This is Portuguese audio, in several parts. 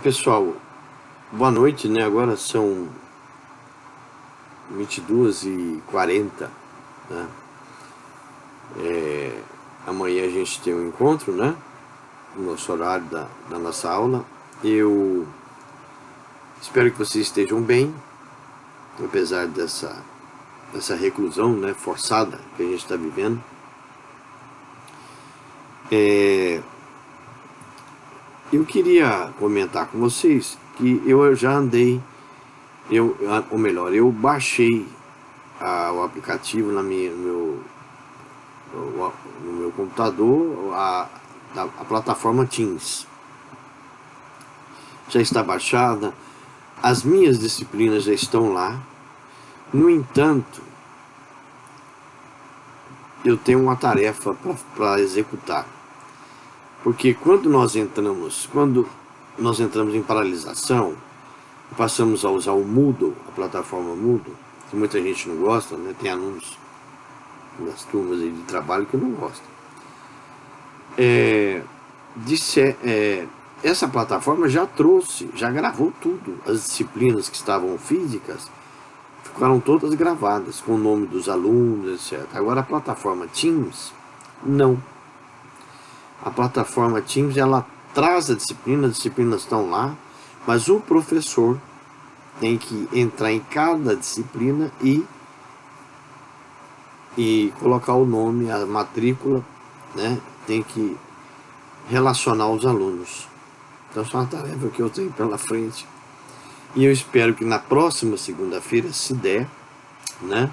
Pessoal, boa noite, né? Agora são 22h40, né? Amanhã a gente tem um encontro, né? No nosso horário da nossa aula. Eu espero que vocês estejam bem, apesar dessa reclusão, né, forçada que a gente está vivendo. Eu queria comentar com vocês que eu já andei, ou melhor, eu baixei o aplicativo no meu computador, a plataforma Teams. Já está baixada, as minhas disciplinas já estão lá. No entanto, eu tenho uma tarefa para executar. Porque quando nós entramos em paralisação, passamos a usar o Moodle, a plataforma Moodle, que muita gente não gosta, né? Tem alunos das turmas de trabalho que não gostam. Essa plataforma já gravou tudo. As disciplinas que estavam físicas ficaram todas gravadas, com o nome dos alunos, etc. Agora a plataforma Teams, não. A plataforma Teams, ela traz a disciplina, as disciplinas estão lá, mas o professor tem que entrar em cada disciplina e colocar o nome, a matrícula, né? Tem que relacionar os alunos. Então, essa é uma tarefa que eu tenho pela frente. E eu espero que na próxima segunda-feira, se der, né,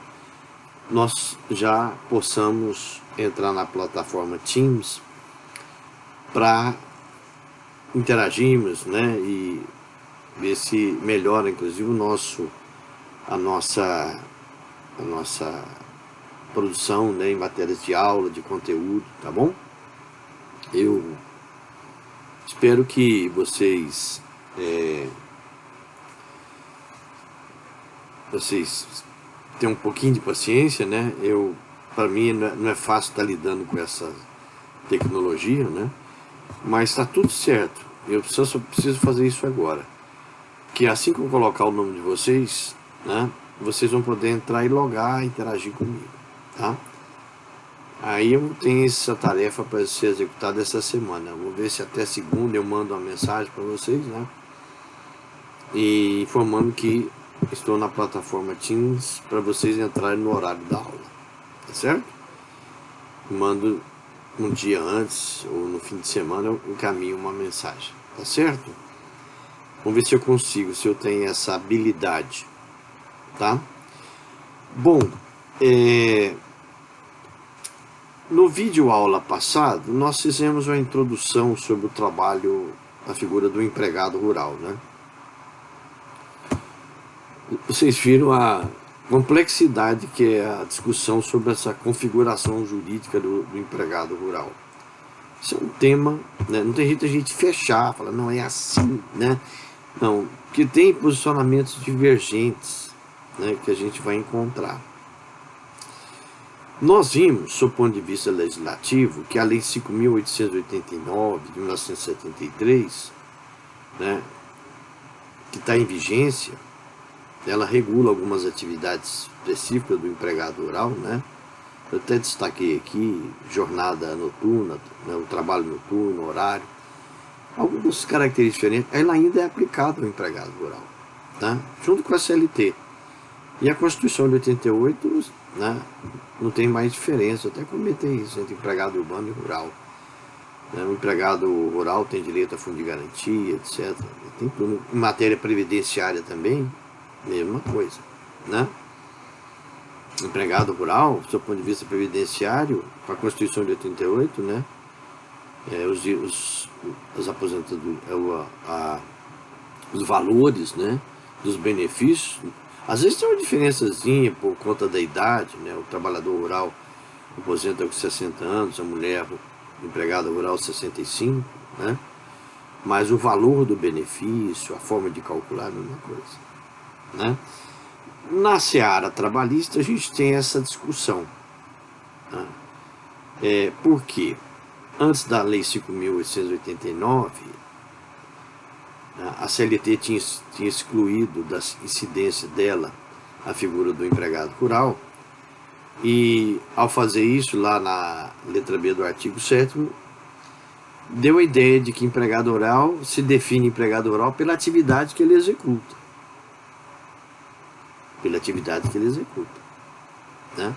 nós já possamos entrar na plataforma Teams para interagirmos, né, e ver se melhora, inclusive, a nossa produção, né, em matérias de aula, de conteúdo, tá bom? Eu espero que vocês tenham um pouquinho de paciência, né? Para mim não é fácil estar lidando com essa tecnologia, né? Mas está tudo certo. Eu só preciso fazer isso agora. Que assim que eu colocar o nome de vocês, né, vocês vão poder entrar e logar, interagir comigo, tá? Aí eu tenho essa tarefa para ser executada essa semana. Vou ver se até segunda eu mando uma mensagem para vocês, né? E informando que estou na plataforma Teams para vocês entrarem no horário da aula, tá certo? Mando um dia antes ou no fim de semana eu encaminho uma mensagem, tá certo? Vamos ver se eu consigo, se eu tenho essa habilidade, tá? Bom, no vídeo aula passado, nós fizemos uma introdução sobre o trabalho, a figura do empregado rural, né? Vocês viram a complexidade que é a discussão sobre essa configuração jurídica do empregado rural. Isso é um tema, né? Não tem jeito a gente fechar, falar, não é assim, né? Não, porque tem posicionamentos divergentes, né, que a gente vai encontrar. Nós vimos, sob o ponto de vista legislativo, que a Lei 5.889, de 1973, né, que está em vigência, ela regula algumas atividades específicas do empregado rural, né? Eu até destaquei aqui jornada noturna, né, o trabalho noturno, horário, algumas características diferentes. Ela ainda é aplicada ao empregado rural, tá? Junto com a CLT. E a Constituição de 88, né, não tem mais diferença. Eu até comentei isso entre empregado urbano e rural. O empregado rural tem direito a fundo de garantia, etc. Tem tudo. Em matéria previdenciária também, mesma coisa, né? Empregado rural, do seu ponto de vista previdenciário, com a Constituição de 88, né? As aposentadorias, os valores, né, dos benefícios, às vezes tem uma diferençazinha por conta da idade, né? O trabalhador rural aposenta com 60 anos, a mulher empregada rural 65, né? Mas o valor do benefício, a forma de calcular é a mesma coisa, né? Na seara trabalhista a gente tem essa discussão, né? Por quê? Antes da Lei 5.889, A CLT tinha excluído da incidência dela a figura do empregado rural, e ao fazer isso, lá na letra B do artigo 7º, deu a ideia de que empregado rural se define empregado rural pela atividade que ele executa. Pela atividade que ele executa, né?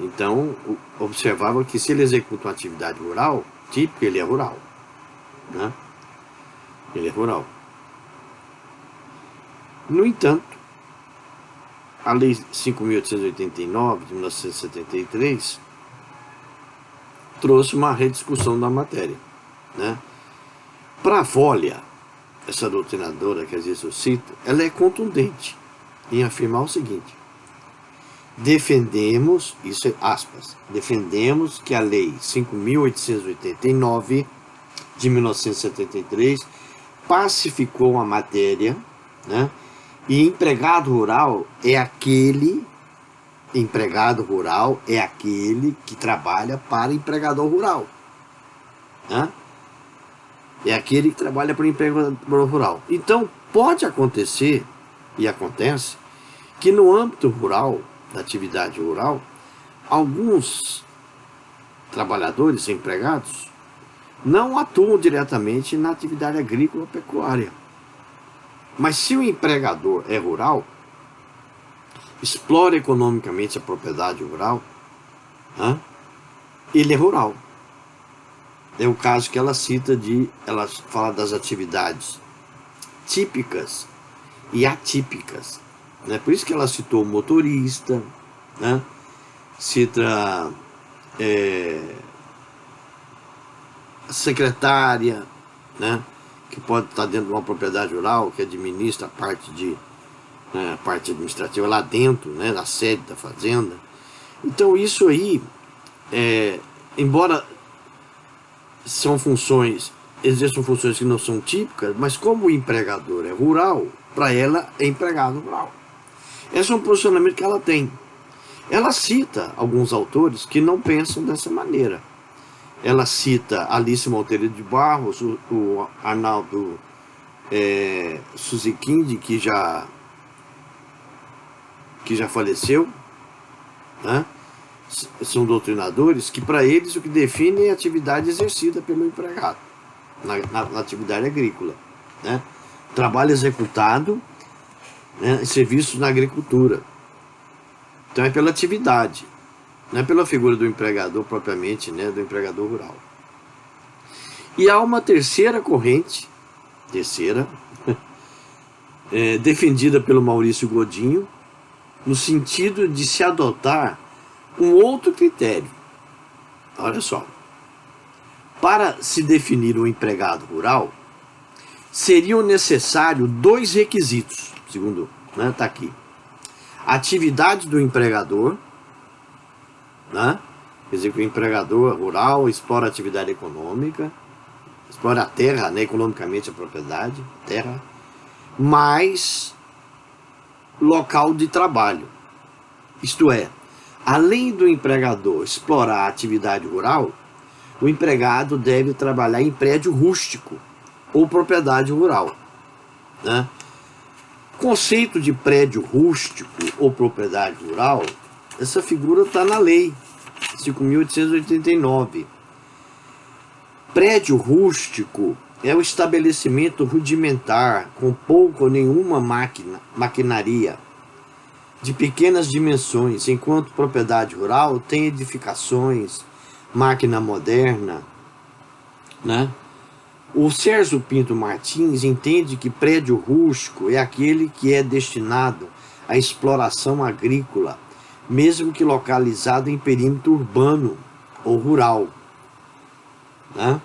Então, observava que se ele executa uma atividade rural, típica, ele é rural, né? Ele é rural. No entanto, a Lei 5.889, de 1973, trouxe uma rediscussão da matéria, né? Para a Vollia, essa doutrinadora que às vezes eu cito, ela é contundente em afirmar o seguinte: defendemos, isso é aspas, defendemos que a Lei 5.889 de 1973 pacificou a matéria, né? E empregado rural é aquele que trabalha para empregador rural, né? É aquele que trabalha para empregador rural. Então, pode acontecer, e acontece, que no âmbito rural, da atividade rural, alguns trabalhadores empregados não atuam diretamente na atividade agrícola ou pecuária. Mas se o empregador é rural, explora economicamente a propriedade rural, né? Ele é rural. É o caso que ela cita ela fala das atividades típicas e atípicas, né? Por isso que ela citou o motorista, né? Cita a secretária, né? Que pode estar dentro de uma propriedade rural, que administra a parte a parte administrativa lá dentro, né? Da sede da fazenda. Então isso aí, embora exerçam funções que não são típicas, mas como o empregador é rural, para ela é empregado rural. Esse é um posicionamento que ela tem. Ela cita alguns autores que não pensam dessa maneira. Ela cita Alice Monteiro de Barros, o Arnaldo Suziquinde, que já faleceu, né? São doutrinadores que, para eles, o que define é a atividade exercida pelo empregado na atividade agrícola, né? Trabalho executado, né, em serviços na agricultura. Então é pela atividade, não é pela figura do empregador propriamente, né, do empregador rural. E há uma terceira corrente, defendida pelo Maurício Godinho, no sentido de se adotar um outro critério. Olha só, para se definir um empregado rural, seriam necessários 2 requisitos, segundo, né, tá aqui: atividade do empregador, né? Quer dizer que o empregador rural explora a atividade econômica, explora a terra, né, economicamente a propriedade, terra, mais local de trabalho. Isto é, além do empregador explorar a atividade rural, o empregado deve trabalhar em prédio rústico ou propriedade rural, né? O conceito de prédio rústico ou propriedade rural, essa figura está na lei 5.889. Prédio rústico é o estabelecimento rudimentar com pouca ou nenhuma maquinaria, de pequenas dimensões, enquanto propriedade rural tem edificações, máquina moderna, né? O Sérgio Pinto Martins entende que prédio rústico é aquele que é destinado à exploração agrícola, mesmo que localizado em perímetro urbano ou rural, né?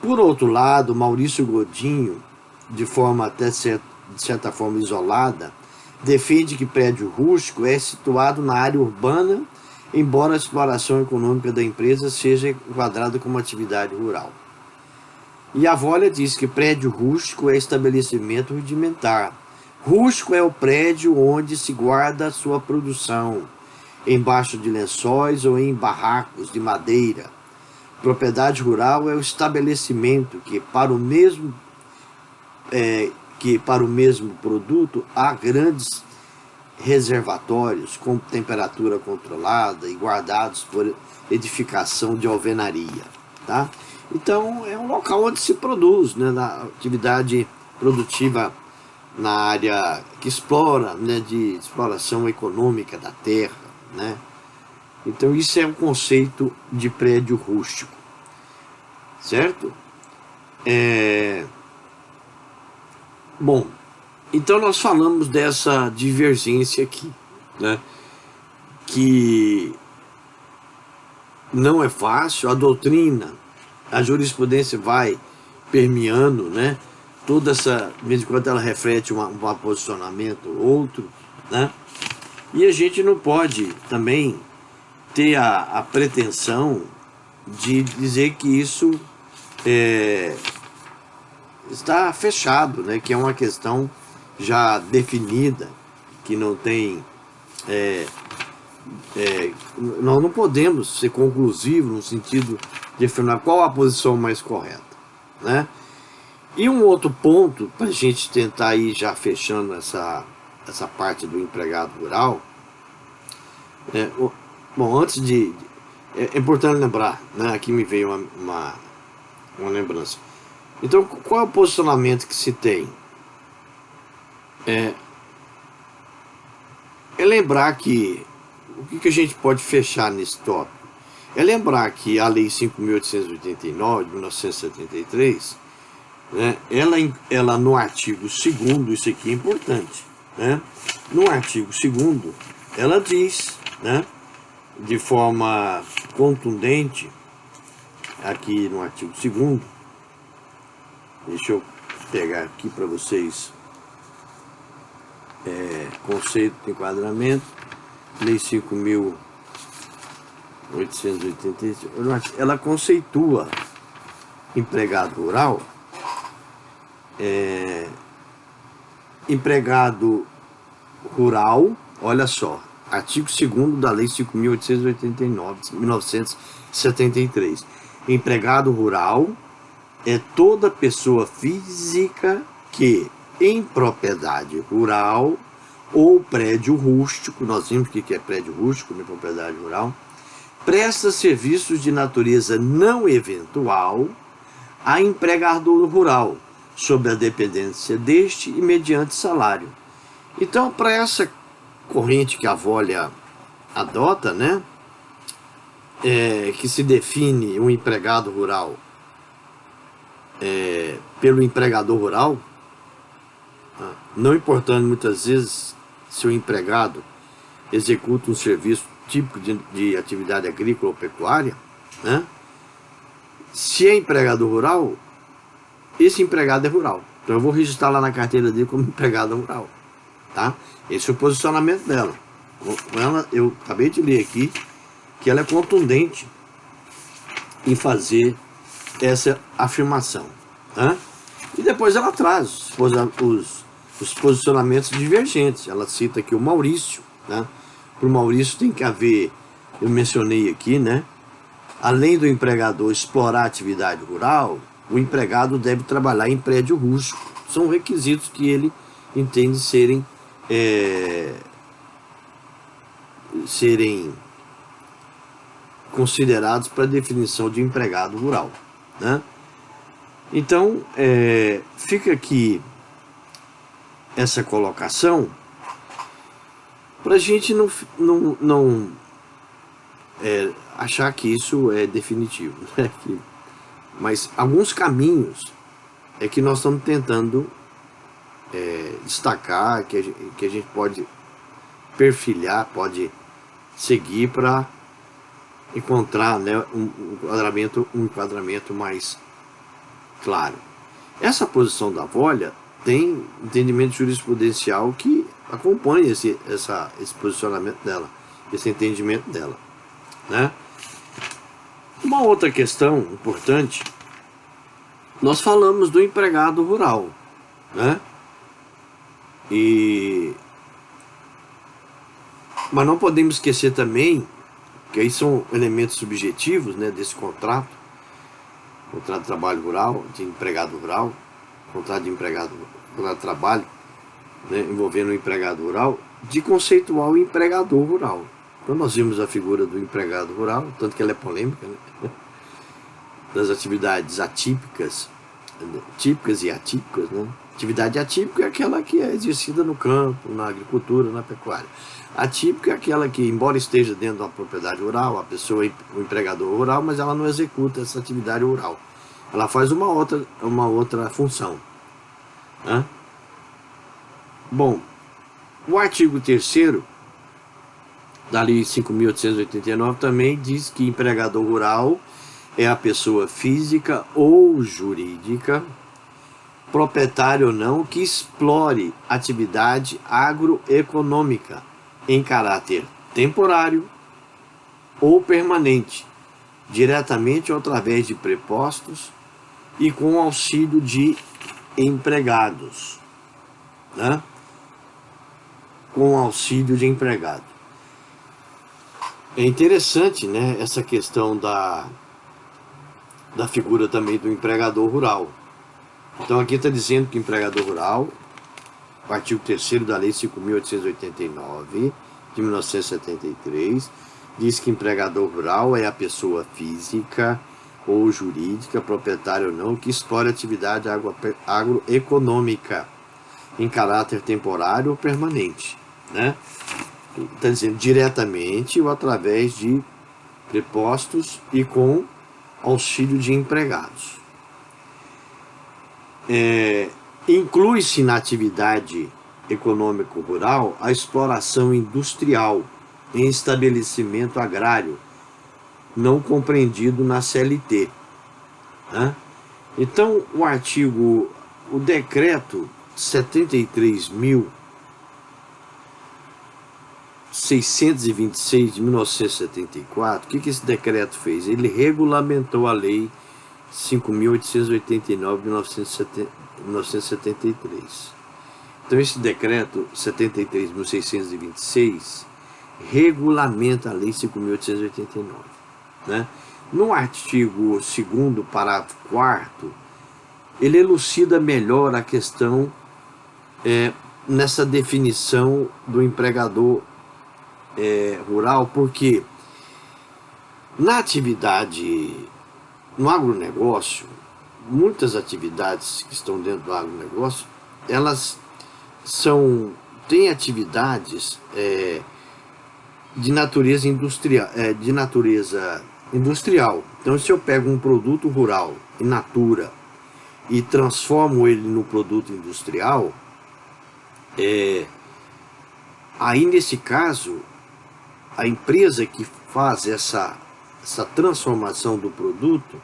Por outro lado, Maurício Godinho, de forma até de certa forma isolada, defende que prédio rústico é situado na área urbana, embora a exploração econômica da empresa seja enquadrada como atividade rural. E a Vollia diz que prédio rústico é estabelecimento rudimentar. Rústico é o prédio onde se guarda a sua produção, embaixo de lençóis ou em barracos de madeira. Propriedade rural é o estabelecimento que para o mesmo produto há grandes reservatórios com temperatura controlada e guardados por edificação de alvenaria, tá? Então é um local onde se produz, né, na atividade produtiva na área que explora, né, de exploração econômica da terra, né? Então isso é um conceito de prédio rústico, certo? Bom, então nós falamos dessa divergência aqui, né? Que não é fácil, a doutrina, a jurisprudência vai permeando, né? Toda essa, de vez em quando ela reflete um posicionamento ou outro, né? E a gente não pode também ter a pretensão de dizer que isso está fechado, né? Que é uma questão já definida, que não tem... nós não podemos ser conclusivos no sentido de afirmar qual a posição mais correta, né? E um outro ponto, para a gente tentar ir já fechando essa parte do empregado rural, bom, antes é importante lembrar, né? Aqui me veio uma lembrança. Então, qual é o posicionamento que se tem? É lembrar que o que a gente pode fechar nesse tópico? É lembrar que a Lei 5.889, de 1973, né, ela no artigo 2º, isso aqui é importante, né? No artigo 2º, ela diz, né, de forma contundente, aqui no artigo 2º, deixa eu pegar aqui para vocês, conceito de enquadramento, Lei 5.886, ela conceitua empregado rural, empregado rural, olha só, artigo 2º da Lei 5.889, de 1973, empregado rural é toda pessoa física que, em propriedade rural ou prédio rústico, nós vimos o que é prédio rústico, na propriedade rural, presta serviços de natureza não eventual a empregador rural, sob a dependência deste e mediante salário. Então, para essa corrente que a Volha adota, né, que se define um empregado rural pelo empregador rural, não importando muitas vezes se o empregado executa um serviço típico de atividade agrícola ou pecuária, né? Se é empregador rural, esse empregado é rural. Então eu vou registrar lá na carteira dele como empregado rural, tá? Esse é o posicionamento dela. Eu acabei de ler aqui que ela é contundente em fazer essa afirmação, né? E depois ela traz os posicionamentos divergentes. Ela cita aqui o Maurício, né? Para o Maurício tem que haver, eu mencionei aqui, né? Além do empregador explorar a atividade rural, o empregado deve trabalhar em prédio rústico. São requisitos que ele entende serem considerados para a definição de empregado rural, né? Então, fica aqui essa colocação para a gente não achar que isso é definitivo, né? Mas alguns caminhos é que nós estamos tentando destacar, que a gente pode perfilhar, pode seguir para encontrar, né, um enquadramento mais claro. Essa posição da Volha tem entendimento jurisprudencial que acompanha esse posicionamento dela, esse entendimento dela, né? Uma outra questão importante, nós falamos do empregado rural, né? Mas não podemos esquecer também que aí são elementos subjetivos, né, desse contrato, contrato de trabalho rural, de empregado rural, contrato de empregado, contrato de trabalho, né, envolvendo o empregado rural, de conceituar o empregador rural. Então nós vimos a figura do empregado rural, tanto que ela é polêmica, né, das atividades atípicas, típicas e atípicas, né? Atividade atípica é aquela que é exercida no campo, na agricultura, na pecuária. Atípica é aquela que, embora esteja dentro de uma propriedade rural, a pessoa é o empregador rural, mas ela não executa essa atividade rural. Ela faz uma outra função. Né? Bom, o artigo 3º da Lei 5.889 também diz que empregador rural é a pessoa física ou jurídica, proprietário ou não, que explore atividade agroeconômica em caráter temporário ou permanente, diretamente ou através de prepostos e com auxílio de empregados, né? Com auxílio de empregado. É interessante, né, essa questão da figura também do empregador rural. Então aqui está dizendo que o empregador rural, o artigo 3º da Lei 5.889, de 1973, diz que empregador rural é a pessoa física ou jurídica, proprietária ou não, que explore atividade agroeconômica em caráter temporário ou permanente, né? Está dizendo diretamente ou através de prepostos e com auxílio de empregados. Inclui-se na atividade econômico-rural a exploração industrial em estabelecimento agrário, não compreendido na CLT. Né? Então, o decreto 73.626 de 1974, o que esse decreto fez? Ele regulamentou a Lei 5.889 de 1973. Então esse decreto 73.626 regulamenta a Lei 5.889. Né? No artigo 2º, parágrafo 4º, ele elucida melhor a questão nessa definição do empregador rural, porque na atividade, no agronegócio, muitas atividades que estão dentro do agronegócio, elas têm atividades de natureza industrial. Então, se eu pego um produto rural in natura e transformo ele no produto industrial, aí nesse caso, a empresa que faz essa transformação do produto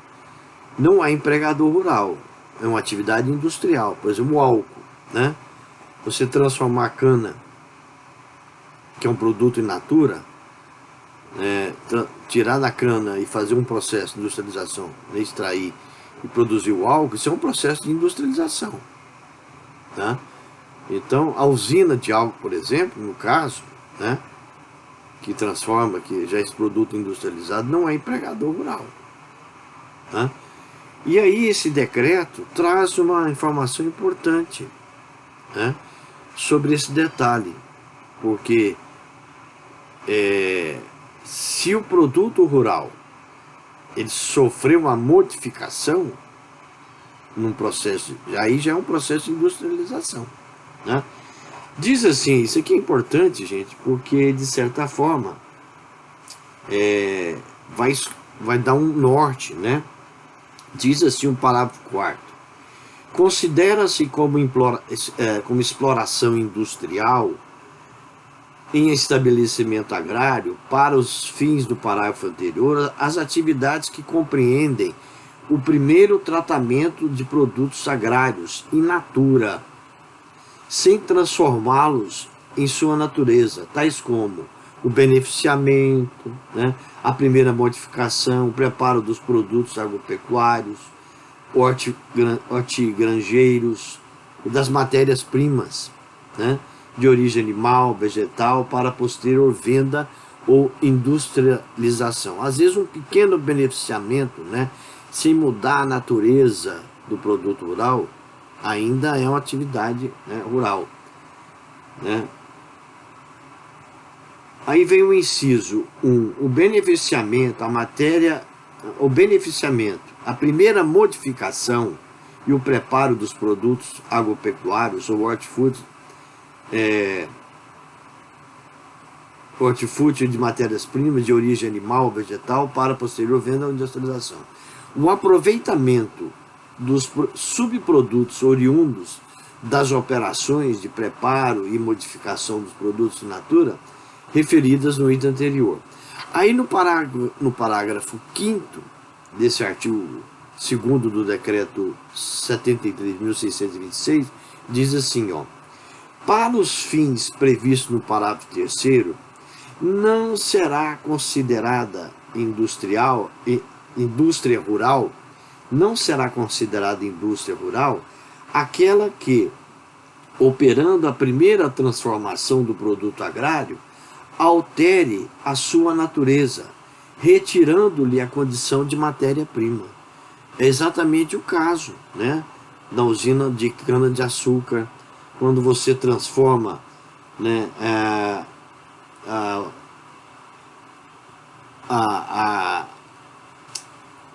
não é empregador rural, é uma atividade industrial. Por exemplo, o álcool, né? Você transformar a cana, que é um produto in natura, tirar da cana e fazer um processo de industrialização, né, extrair e produzir o álcool, isso é um processo de industrialização. Tá? Então, a usina de álcool, por exemplo, no caso, né, que transforma, que já é esse produto industrializado, não é empregador rural. Tá? E aí esse decreto traz uma informação importante, né, sobre esse detalhe, porque se o produto rural ele sofreu uma modificação num processo, aí já é um processo de industrialização, né? Diz assim, isso aqui é importante, gente, porque de certa forma vai dar um norte, né? Diz assim o parágrafo 4º: considera-se como exploração industrial em estabelecimento agrário, para os fins do parágrafo anterior, as atividades que compreendem o primeiro tratamento de produtos agrários in natura, sem transformá-los em sua natureza, tais como o beneficiamento, né, a primeira modificação, o preparo dos produtos agropecuários, hortigranjeiros, das matérias-primas, né, de origem animal, vegetal, para posterior venda ou industrialização. Às vezes um pequeno beneficiamento, né, sem mudar a natureza do produto rural, ainda é uma atividade, né, rural, né? Aí vem o inciso 1, o beneficiamento, o beneficiamento, a primeira modificação e o preparo dos produtos agropecuários ou hortifruti de matérias-primas de origem animal ou vegetal para posterior venda ou industrialização. O aproveitamento dos subprodutos oriundos das operações de preparo e modificação dos produtos in natura referidas no item anterior. Aí no parágrafo 5º desse artigo 2º do decreto 73.626, diz assim, ó: para os fins previstos no parágrafo 3º, não será considerada indústria rural, não será considerada indústria rural aquela que, operando a primeira transformação do produto agrário, altere a sua natureza, retirando-lhe a condição de matéria-prima. É exatamente o caso, né, da usina de cana-de-açúcar, quando você transforma, né,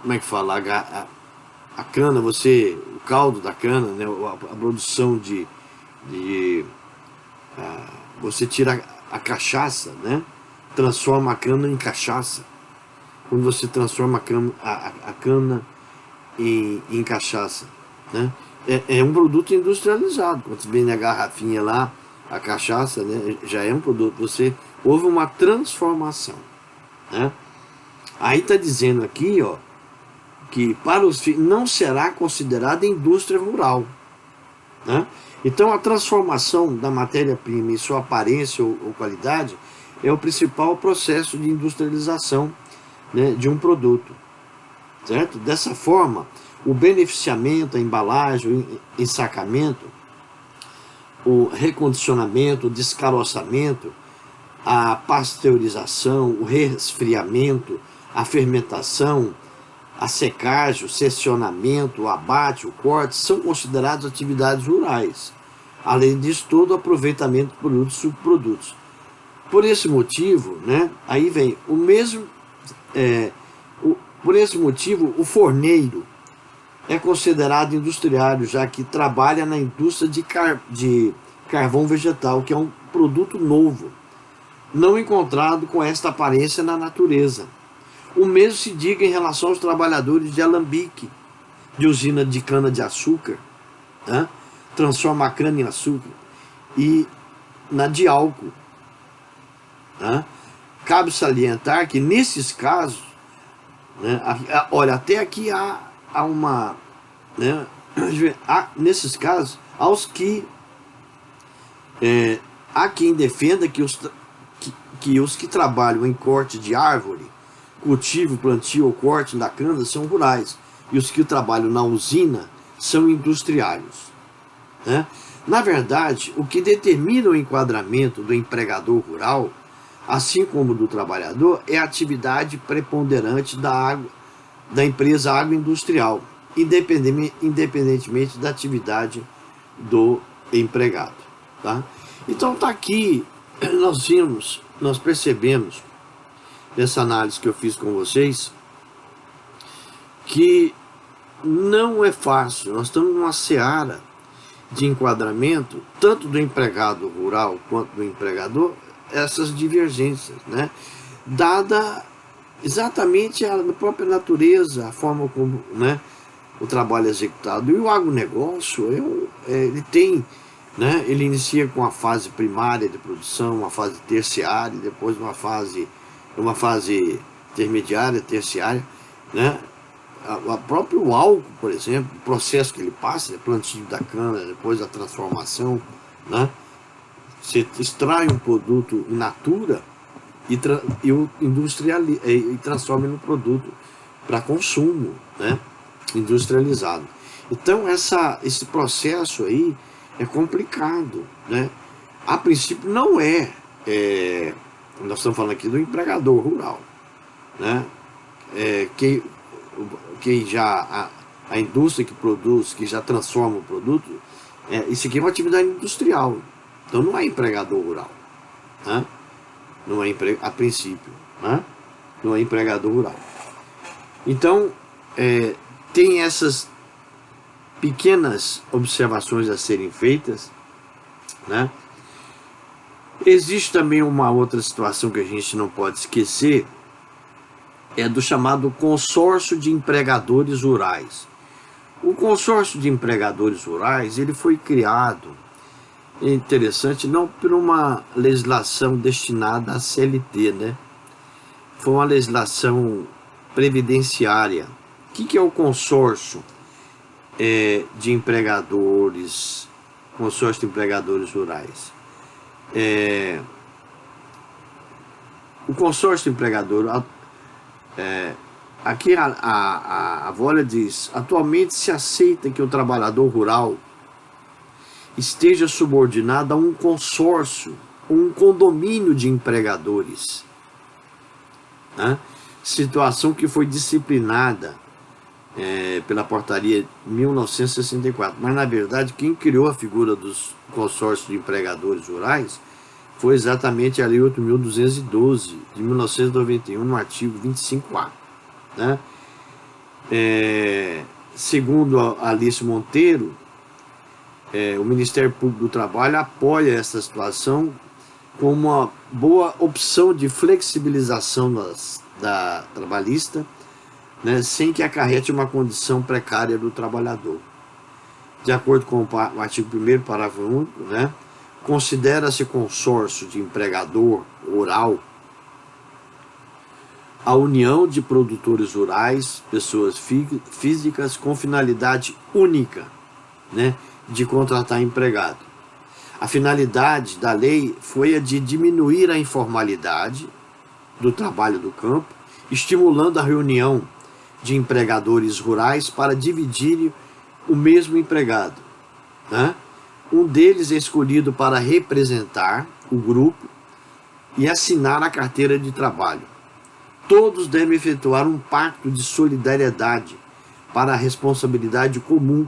como é que fala, a cana, o caldo da cana, né, a produção você tira a cachaça, né, transforma a cana em cachaça. Quando você transforma a cana em cachaça, né, é um produto industrializado. Quando você vem na garrafinha lá, a cachaça, né, já é um produto. Houve uma transformação, né? Aí está dizendo aqui, ó, que para os fins não será considerada indústria rural, né? Então a transformação da matéria-prima em sua aparência ou qualidade é o principal processo de industrialização, né, de um produto, certo? Dessa forma, o beneficiamento, a embalagem, o ensacamento, o recondicionamento, o descaroçamento, a pasteurização, o resfriamento, a fermentação, a secagem, o seccionamento, o abate, o corte, são considerados atividades rurais. Além disso, todo o aproveitamento de produtos e subprodutos. Por esse motivo, né, aí vem o mesmo, por esse motivo, o forneiro é considerado industriário, já que trabalha na indústria de carvão vegetal, que é um produto novo, não encontrado com esta aparência na natureza. O mesmo se diga em relação aos trabalhadores de alambique, de usina de cana-de-açúcar, né? Transforma a cana em açúcar, e na de álcool, né? Cabe salientar que nesses casos, né, olha, até aqui há uma, né, nesses casos, há quem defenda que os que trabalham em corte de árvore, cultivo, plantio ou corte da cana são rurais, e os que trabalham na usina são industriários, né? Na verdade, o que determina o enquadramento do empregador rural, assim como do trabalhador, é a atividade preponderante da empresa agroindustrial, independentemente da atividade do empregado, tá? Então tá aqui, nós percebemos, nessa análise que eu fiz com vocês, que não é fácil. Nós estamos numa seara de enquadramento, tanto do empregado rural quanto do empregador, essas divergências, né? Dada exatamente a própria natureza, a forma como, né, o trabalho é executado. E o agronegócio, ele tem, né, ele inicia com a fase primária de produção, uma fase terciária, depois uma fase intermediária, terciária, né? A próprio álcool, por exemplo, o processo que ele passa, plantio da cana, depois a transformação, né? Você extrai um produto in natura e transforma no produto para consumo, né, industrializado. Então esse processo aí é complicado, né? A princípio não nós estamos falando aqui do empregador rural, né? que já a indústria que produz, que já transforma o produto, isso aqui é uma atividade industrial. Então não é empregador rural, né? Não é a princípio, né? Não é empregador rural. Então tem essas pequenas observações a serem feitas, né? Existe também uma outra situação que a gente não pode esquecer, é do chamado consórcio de empregadores rurais. O consórcio de empregadores rurais, ele foi criado, é interessante, não por uma legislação destinada à CLT, né? Foi uma legislação previdenciária. O que é o consórcio de empregadores, consórcio de empregadores rurais? O consórcio de empregador, aqui a Volha diz: atualmente se aceita que o trabalhador rural esteja subordinado a um consórcio, um condomínio de empregadores, né? Situação que foi disciplinada pela portaria 1964, mas na verdade quem criou a figura dos consórcios de empregadores rurais foi exatamente a Lei 8.212 de 1991, no artigo 25A, né? Segundo a Alice Monteiro, o Ministério Público do Trabalho apoia essa situação como uma boa opção de flexibilização da trabalhista, né, sem que acarrete uma condição precária do trabalhador. De acordo com o artigo 1º, parágrafo único, né, considera-se consórcio de empregador rural a união de produtores rurais, pessoas físicas, com finalidade única, né, de contratar empregado. A finalidade da lei foi a de diminuir a informalidade do trabalho do campo, estimulando a reunião de empregadores rurais para dividirem o mesmo empregado, né? Um deles é escolhido para representar o grupo e assinar a carteira de trabalho. Todos devem efetuar um pacto de solidariedade para a responsabilidade comum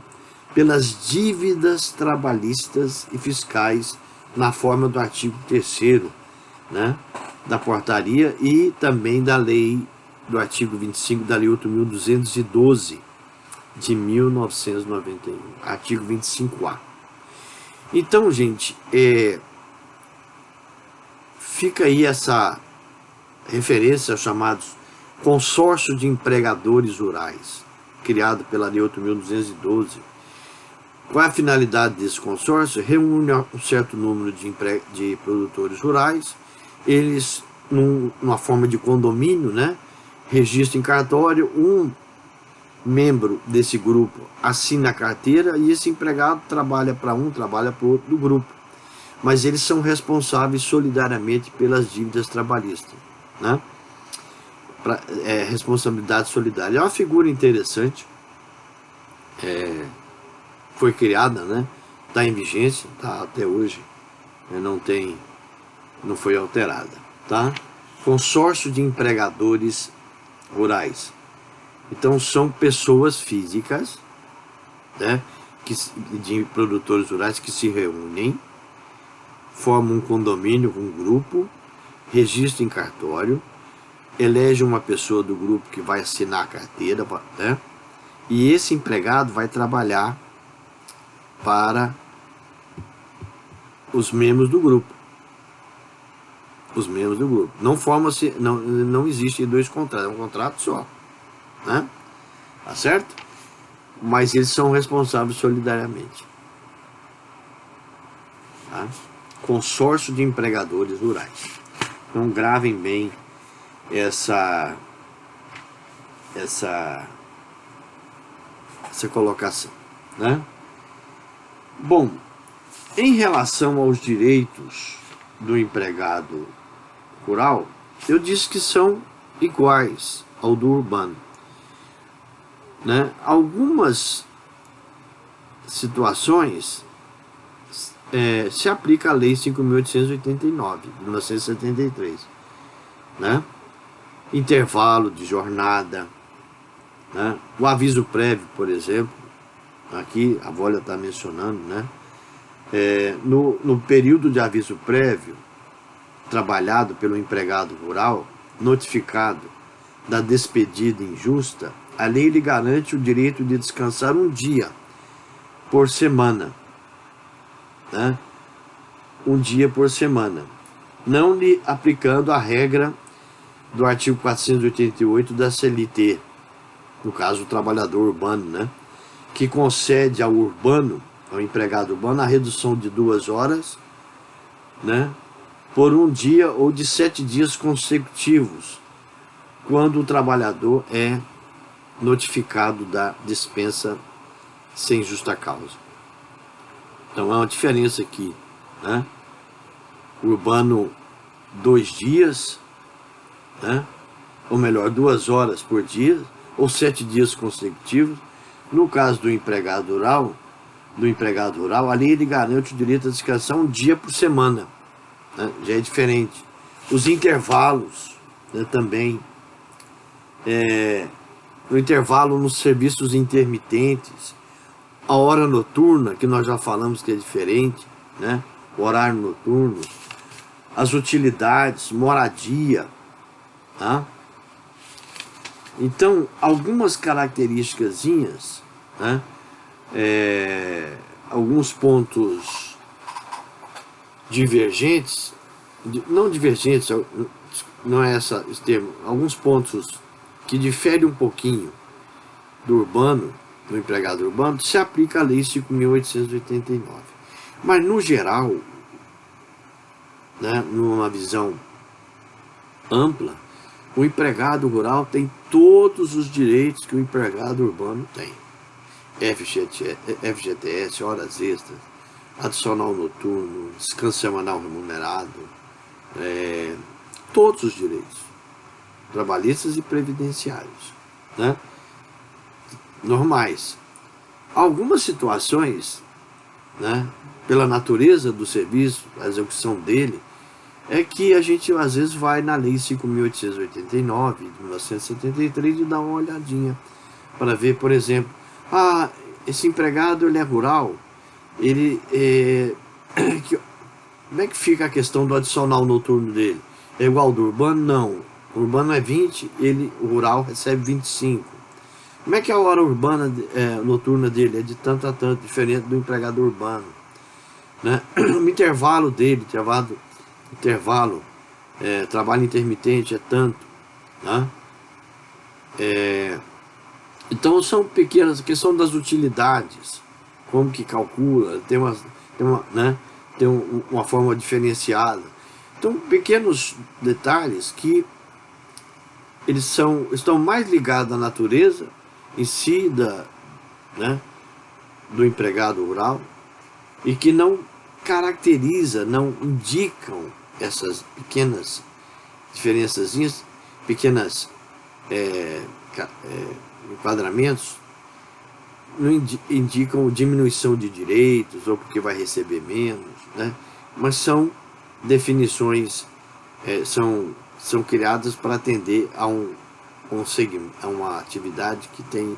pelas dívidas trabalhistas e fiscais na forma do artigo 3º, né, da portaria, e também da lei do artigo 25 da Lei 8.212 de 1991, artigo 25A. Então, gente, fica aí essa referência aos chamados consórcio de empregadores rurais, criado pela Lei 8.212. Qual é a finalidade desse consórcio? Reúne um certo número de produtores rurais, eles, numa forma de condomínio, né, registra em cartório, um membro desse grupo assina a carteira e esse empregado trabalha para um, trabalha para o outro do grupo. Mas eles são responsáveis solidariamente pelas dívidas trabalhistas, né? Responsabilidade solidária. É uma figura interessante, foi criada, né? Está em vigência, tá até hoje, não foi alterada, tá? Consórcio de empregadores rurais. Então são pessoas físicas, né, de produtores rurais que se reúnem, formam um condomínio, um grupo, registram em cartório, elege uma pessoa do grupo que vai assinar a carteira, né, e esse empregado vai trabalhar para os membros do grupo. Os membros do grupo. Não existe dois contratos, é um contrato só, né? Tá certo? Mas eles são responsáveis solidariamente. Tá? Consórcio de empregadores rurais. Então gravem bem essa colocação, né? Bom, em relação aos direitos do empregado rural, eu disse que são iguais ao do urbano, né? Algumas situações se aplica a Lei 5.889 de 1973, né? Intervalo de jornada, né? O aviso prévio, por exemplo, aqui a Volha está mencionando, né? No período de aviso prévio, trabalhado pelo empregado rural, notificado da despedida injusta, a lei lhe garante o direito de descansar um dia por semana, né? Um dia por semana, não lhe aplicando a regra do artigo 488 da CLT, no caso o trabalhador urbano, né? Que concede ao urbano, ao empregado urbano, a redução de 2 horas, né? Por um dia ou de 7 dias consecutivos, quando o trabalhador é notificado da dispensa sem justa causa. Então há uma diferença aqui, né? Urbano 2 dias, né? Ou melhor, 2 horas por dia, ou 7 dias consecutivos. No caso do empregado rural, a lei lhe garante o direito a descansar um dia por semana, né? Já é diferente. Os intervalos, né, também, no intervalo nos serviços intermitentes, a hora noturna, que nós já falamos que é diferente, né? O horário noturno, as utilidades, moradia, tá? Então, algumas características, né? Alguns pontos divergentes, não divergentes, não é esse termo, alguns pontos que diferem um pouquinho do urbano, do empregado urbano, se aplica a Lei 5.889. Mas, no geral, né, numa visão ampla, o empregado rural tem todos os direitos que o empregado urbano tem. FGTS, horas extras, adicional noturno, descanso semanal remunerado, todos os direitos, trabalhistas e previdenciários, né? Normais. Algumas situações, né, pela natureza do serviço, a execução dele, é que a gente às vezes vai na Lei 5.889 de 1973 e dá uma olhadinha para ver, por exemplo, esse empregado ele é rural, ele como é que fica a questão do adicional noturno dele? É igual ao do urbano? Não. O urbano é 20, o rural recebe 25. Como é que a hora urbana, noturna dele é de tanto a tanto, diferente do empregado urbano, né? O intervalo dele, trabalho intermitente é tanto, né? Então são pequenas, a questão das utilidades, como que calcula, tem uma forma diferenciada. Então, pequenos detalhes que eles estão mais ligados à natureza em si né, do empregado rural e que não caracteriza, não indicam essas pequenas diferençazinhas, pequenas enquadramentos, não indicam diminuição de direitos ou porque vai receber menos, né? Mas são definições, são criadas para atender a a uma atividade que tem,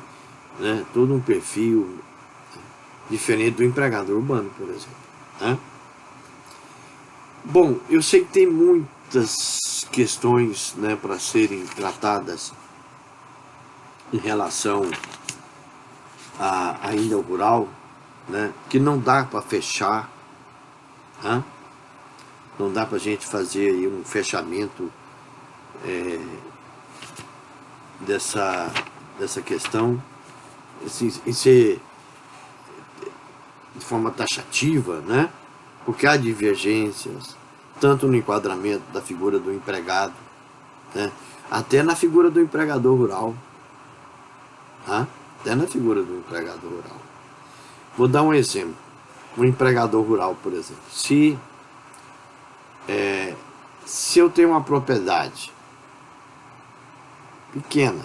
né, todo um perfil diferente do empregador urbano, por exemplo, né? Bom, eu sei que tem muitas questões, né, para serem tratadas em relação ainda ao rural, né, que não dá para fechar, né? Não dá para a gente fazer aí um fechamento dessa questão em ser de forma taxativa, né? Porque há divergências, tanto no enquadramento da figura do empregado, né, até na figura do empregador rural, tá? Até na figura do empregador rural. Vou dar um exemplo. Um empregador rural, por exemplo. Se eu tenho uma propriedade pequena,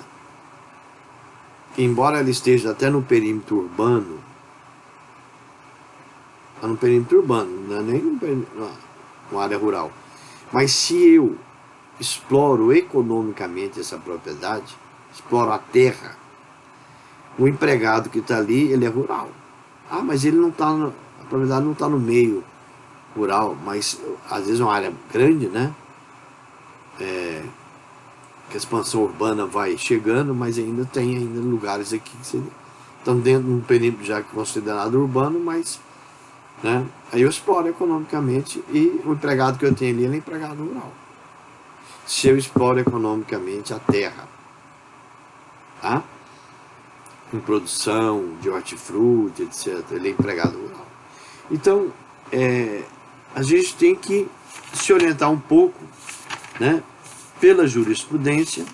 embora ela esteja até no perímetro urbano, não é nem numa área rural, mas se eu exploro economicamente essa propriedade, exploro a terra, O empregado que está ali, ele é rural. Ah, mas ele não está, a propriedade não está no meio rural, mas às vezes é uma área grande, né? Que a expansão urbana vai chegando, mas ainda tem ainda lugares aqui que estão dentro de um perímetro já considerado urbano, mas, né? Aí eu exploro economicamente e o empregado que eu tenho ali, ele é empregado rural. Se eu exploro economicamente a terra, tá? Em produção de hortifruti, etc., ele é empregado rural. Então, a gente tem que se orientar um pouco, né, pela jurisprudência.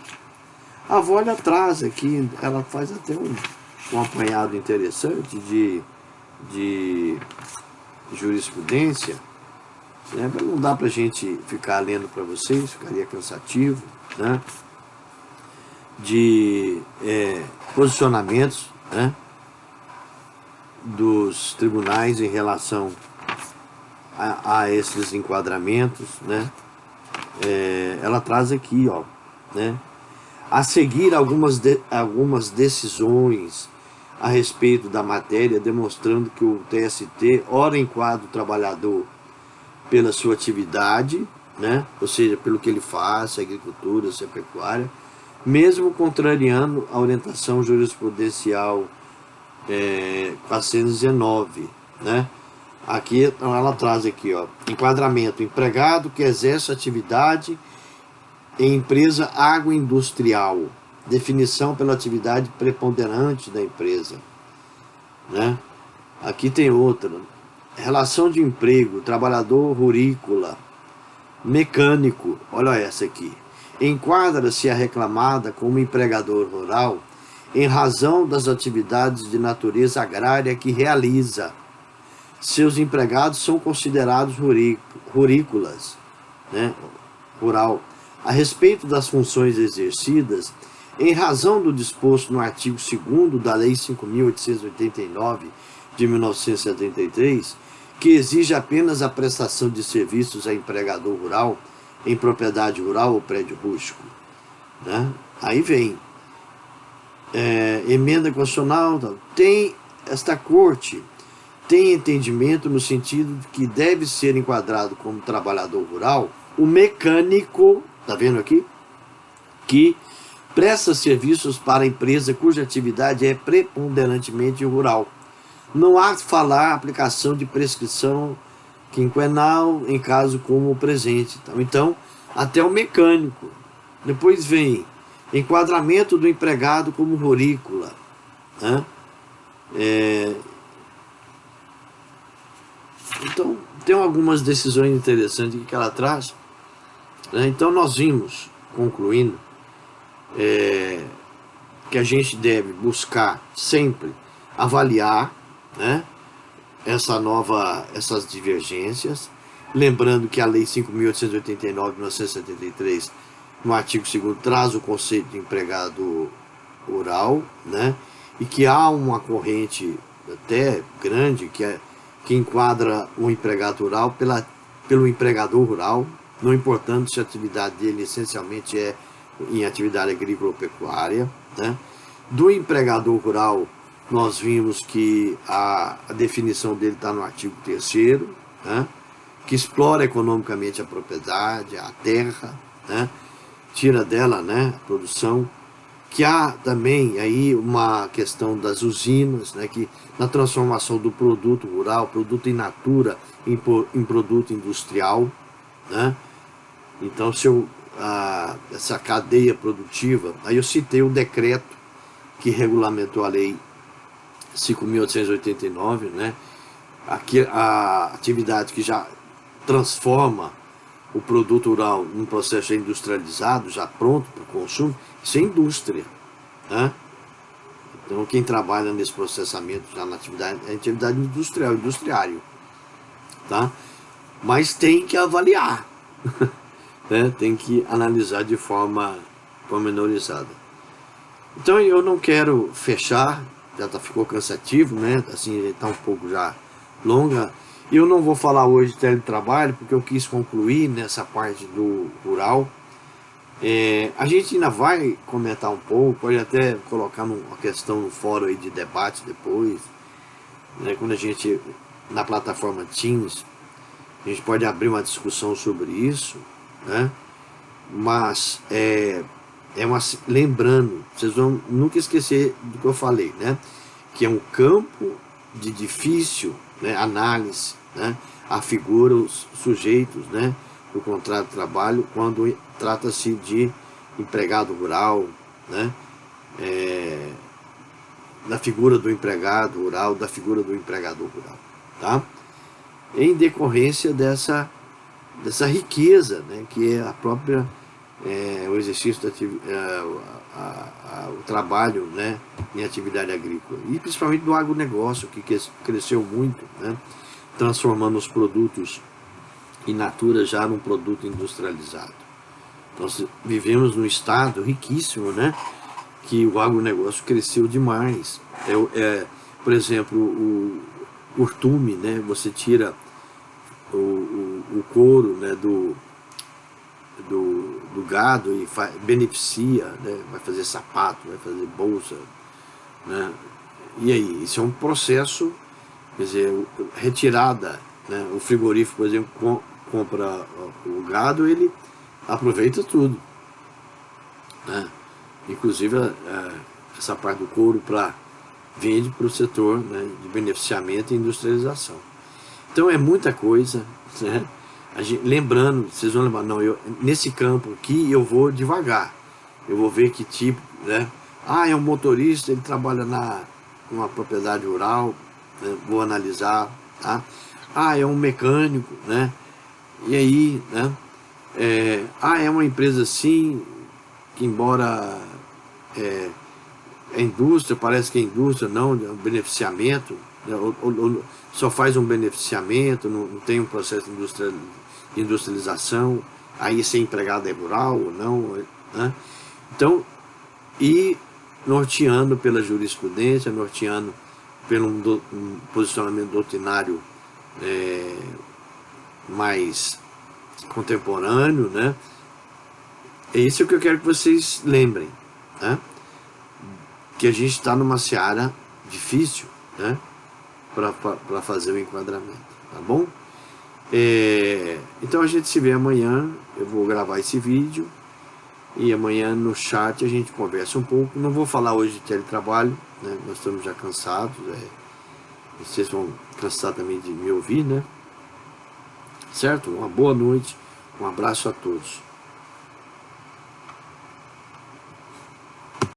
A Volha traz aqui, ela faz até um apanhado interessante de jurisprudência, né? Não dá para a gente ficar lendo para vocês, ficaria cansativo, né? De posicionamentos, né, dos tribunais em relação a esses enquadramentos, né? Ela traz aqui, ó, né? A seguir algumas decisões a respeito da matéria, demonstrando que o TST ora enquadra o trabalhador pela sua atividade, né? Ou seja, pelo que ele faz, se é agricultura, se é pecuária, mesmo contrariando a orientação jurisprudencial 419, né? Aqui ela traz aqui, ó, enquadramento: empregado que exerce atividade em empresa agroindustrial, definição pela atividade preponderante da empresa, né? Aqui tem outra: relação de emprego, trabalhador rurícola, mecânico. Olha essa aqui: enquadra-se a reclamada como empregador rural em razão das atividades de natureza agrária que realiza. Seus empregados são considerados rurícolas, né? Rural. A respeito das funções exercidas, em razão do disposto no artigo 2º da Lei 5.889 de 1973, que exige apenas a prestação de serviços a empregador rural em propriedade rural ou prédio rústico, né? Aí vem emenda constitucional, tem esta corte tem entendimento no sentido de que deve ser enquadrado como trabalhador rural o mecânico, tá vendo aqui, que presta serviços para a empresa cuja atividade é preponderantemente rural. Não há que falar aplicação de prescrição quinquenal em caso como o presente. Então, até o mecânico. Depois vem enquadramento do empregado como rurícola, né? Então, tem algumas decisões interessantes que ela traz, né? Então, nós vimos, concluindo, que a gente deve buscar sempre avaliar, né, essas divergências, lembrando que a Lei 5.889 de 1973, no artigo 2º, traz o conceito de empregado rural, né, e que há uma corrente até grande que enquadra o empregado rural pelo empregador rural, não importando se a atividade dele essencialmente é em atividade agrícola ou pecuária, né? Do empregador rural, nós vimos que a definição dele está no artigo 3º, né? Que explora economicamente a propriedade, a terra, né? Tira dela, né, a produção. Que há também aí uma questão das usinas, né, que na transformação do produto rural, produto in natura, em produto industrial, né? Então, essa cadeia produtiva, aí eu citei o decreto que regulamentou a Lei 5.889, né? Aqui, a atividade que já transforma o produto rural num processo industrializado, já pronto para o consumo, isso é indústria, né? Então, quem trabalha nesse processamento já na atividade, é atividade industrial, industriário, tá? Mas tem que avaliar, né? Tem que analisar de forma pormenorizada. Então, eu não quero fechar, ficou cansativo, né? Assim, está um pouco já longa. Eu não vou falar hoje de teletrabalho, porque eu quis concluir nessa parte do rural, A gente ainda vai comentar um pouco, pode até colocar uma questão no fórum aí de debate depois, né, quando a gente, na plataforma Teams, a gente pode abrir uma discussão sobre isso, né? Mas lembrando, vocês vão nunca esquecer do que eu falei, né? Que é um campo de difícil, né, análise, né? Afigura os sujeitos, né, do contrato de trabalho quando trata-se de empregado rural, né? Da figura do empregado rural, da figura do empregador rural, tá? Em decorrência dessa riqueza, né, que é a própria o exercício o trabalho, né, em atividade agrícola, e principalmente do agronegócio, que cresceu muito, né, transformando os produtos in natura já num produto industrializado. Nós vivemos num estado riquíssimo, né, que o agronegócio cresceu demais. Por exemplo, o curtume, né, você tira o couro, né, do gado e beneficia, né, vai fazer sapato, vai fazer bolsa, né? E aí, isso é um processo, quer dizer, retirada, né? O frigorífico, por exemplo, compra o gado, ele aproveita tudo, né? Inclusive essa parte do couro vende para o setor, né, de beneficiamento e industrialização. Então é muita coisa, né? Lembrando, vocês vão lembrar, não, nesse campo aqui eu vou devagar, eu vou ver que tipo, né? É um motorista, ele trabalha numa propriedade rural, né? Vou analisar, tá? É um mecânico, né? E aí, né? É uma empresa assim, que embora a indústria, parece que a indústria não, é um beneficiamento, né, ou só faz um beneficiamento, não tem um processo de industrialização, aí ser empregado é rural ou não, né? Então, e norteando pela jurisprudência, norteando pelo um posicionamento doutrinário mais contemporâneo, né? É isso que eu quero que vocês lembrem, né? Que a gente está numa seara difícil, né, para fazer o enquadramento, tá bom? Então a gente se vê amanhã, eu vou gravar esse vídeo e amanhã no chat a gente conversa um pouco. Não vou falar hoje de teletrabalho, né, nós estamos já cansados, vocês vão cansar também de me ouvir, né? Certo? Uma boa noite, um abraço a todos.